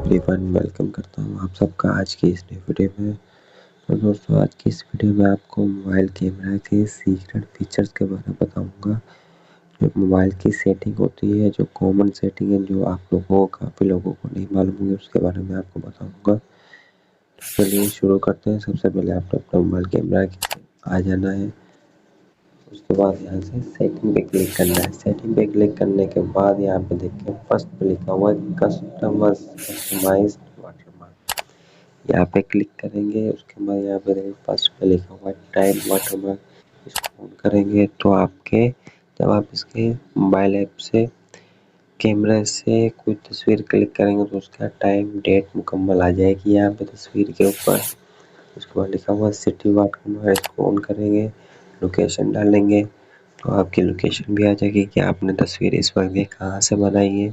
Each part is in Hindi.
एवरीवन, वेलकम करता हूँ आप सबका आज की इस नई वीडियो में। तो दोस्तों, आज की इस वीडियो में आपको मोबाइल कैमरा के सीक्रेट फीचर्स के बारे में बताऊंगा। जो मोबाइल की सेटिंग होती है, जो कॉमन सेटिंग है, जो आप लोगों को काफ़ी लोगों को नहीं मालूम होगी, उसके बारे में आपको बताऊंगा। तो चलिए शुरू करते हैं। सबसे पहले आपको अपना मोबाइल कैमरा आ जाना है। उसके बाद यहाँ से सेटिंग पे क्लिक करना है। सेटिंग पे क्लिक करने के बाद यहाँ पे देखिए फर्स्ट पे लिखा हुआ है कस्टमाइज्ड वाटरमार्क। यहाँ पे क्लिक करेंगे। उसके बाद यहाँ पे देखिए फर्स्ट पे लिखा हुआ है टाइप वाटरमार्क। इसको ऑन करेंगे तो आपके जब आप इसके मोबाइल ऐप से कैमरा से कोई तस्वीर क्लिक करेंगे तो उसका टाइम डेट मुकम्मल आ जाएगी यहाँ पे तस्वीर के ऊपर। उसके बाद लिखा हुआ सिटी वाटरमार्क। इसको ऑन करेंगे, लोकेशन डालेंगे तो आपकी लोकेशन भी आ जाएगी कि आपने तस्वीर इस वक्त ये कहाँ से बनाई है।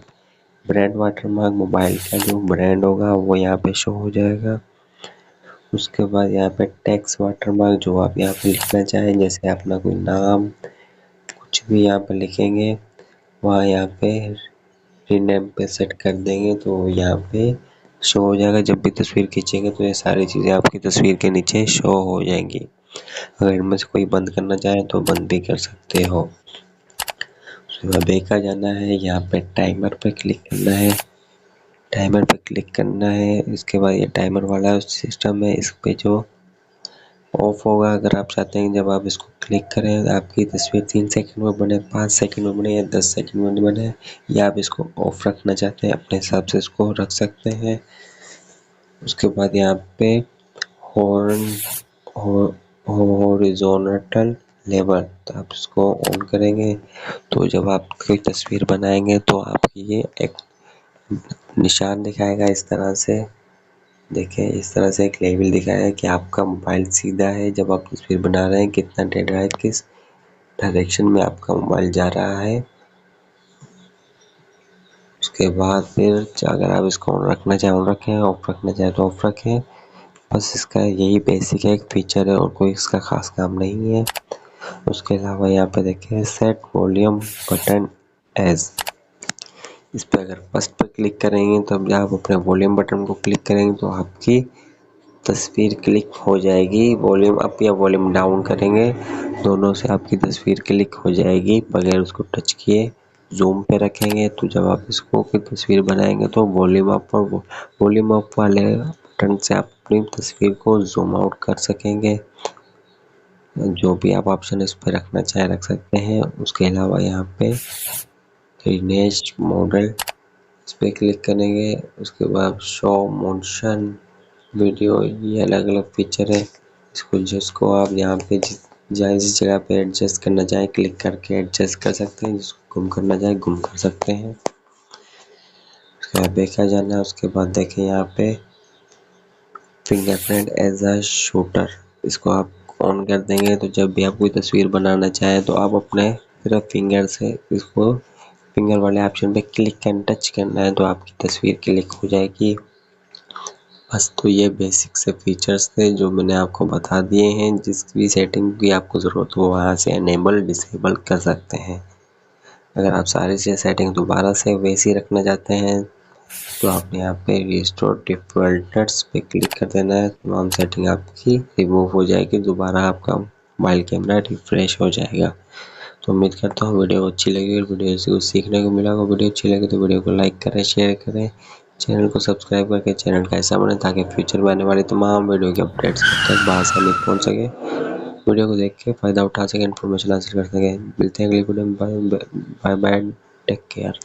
ब्रांड वाटरमार्क, मोबाइल का जो ब्रांड होगा वो यहाँ पे शो हो जाएगा। उसके बाद यहाँ पे टेक्स्ट वाटरमार्क, जो आप यहाँ पे लिखना चाहें, जैसे अपना कोई नाम कुछ भी यहाँ पे लिखेंगे, वहाँ यहाँ पे रीनेम पे सेट कर देंगे तो यहाँ पे शो हो जाएगा। जब भी तस्वीर खींचेंगे तो ये सारी चीज़ें आपकी तस्वीर के नीचे शो हो जाएंगी। अगर इनमें से कोई बंद करना चाहे तो बंद भी कर सकते हो। देखा जाना है, यहाँ पे टाइमर पे क्लिक करना है। टाइमर पे क्लिक करना है। इसके बाद ये टाइमर वाला सिस्टम है, इस पे जो ऑफ होगा, अगर आप चाहते हैं जब आप इसको क्लिक करें आपकी तस्वीर 3 सेकंड में बने, 5 सेकंड में बने या 10 सेकंड में बने, या आप इसको ऑफ रखना चाहते हैं अपने हिसाब से इसको रख सकते हैं। उसके बाद यहाँ पे हॉरिजॉन्टल लेवल, तो आप इसको ऑन करेंगे तो जब आप कोई तस्वीर बनाएंगे तो आपकी ये एक निशान दिखाएगा इस तरह से। देखिए इस तरह से एक लेवल दिखाएगा कि आपका मोबाइल सीधा है। जब आप तस्वीर बना रहे हैं कितना टेढ़ा है, किस डायरेक्शन में आपका मोबाइल जा रहा है। उसके बाद फिर अगर आप इसको ऑन रखना चाहें ऑन रखें, ऑफ रखना चाहें तो ऑफ रखें। बस इसका यही बेसिक है, एक फीचर है और कोई इसका खास काम नहीं है। उसके अलावा यहाँ पे देखिए सेट वॉल्यूम बटन एज, इस पर अगर फर्स्ट पे क्लिक करेंगे तो जब आप अपने वॉल्यूम बटन को क्लिक करेंगे तो आपकी तस्वीर क्लिक हो जाएगी। वॉल्यूम अप या वॉल्यूम डाउन करेंगे, दोनों से आपकी तस्वीर क्लिक हो जाएगी बगैर उसको टच किए। जूम पे रखेंगे तो जब आप इसको की तस्वीर बनाएंगे तो वॉल्यूम अप और वॉल्यूम अप वाले बटन से आप अपनी तस्वीर को जूम आउट कर सकेंगे। जो भी आप ऑप्शन इस पर रखना चाहे रख सकते हैं। उसके अलावा यहाँ पे नेक्स्ट मॉडल, इस पर क्लिक करेंगे। उसके बाद शो मोशन वीडियो, ये अलग अलग फीचर है। जिसको आप यहाँ पे जिस जगह पे एडजस्ट करना चाहें क्लिक करके एडजस्ट कर सकते हैं, जिसको गुम करना चाहें गुम कर सकते हैं। उसके बाद देखा जाना है। उसके बाद देखें यहाँ पे फिंगरप्रिंट एज अ शूटर, इसको आप ऑन कर देंगे तो जब भी आप कोई तस्वीर बनाना चाहें तो आप अपने सिर्फ फिंगर से इसको फिंगर वाले ऑप्शन पे क्लिक करना, टच करना है तो आपकी तस्वीर क्लिक हो जाएगी। बस तो ये बेसिक से फीचर्स थे जो मैंने आपको बता दिए हैं। जिस भी सेटिंग की आपको ज़रूरत हो वहाँ से एनेबल डिसेबल कर सकते हैं। अगर आप सारी से सेटिंग दोबारा से वैसी रखना चाहते हैं तो आप यहाँ पे रिस्टोर डिफ़ॉल्ट्स पे क्लिक कर देना है। तमाम सेटिंग आपकी रिमूव हो जाएगी, दोबारा आपका मोबाइल कैमरा रिफ्रेश हो जाएगा। तो उम्मीद करता हूँ वीडियो अच्छी लगी और वीडियो से कुछ सीखने को मिला होगा। वीडियो अच्छी लगी तो वीडियो को लाइक करें, शेयर करें, चैनल को सब्सक्राइब करके चैनल का हिस्सा बने ताकि फ्यूचर में आने वाली तमाम वीडियो के अपडेट्स तक बआसानी पहुँच सके। वीडियो को देख के फ़ायदा उठा सके, इन्फॉर्मेशन हासिल कर सके। मिलते हैं अगली वीडियो में। Bye bye, take care.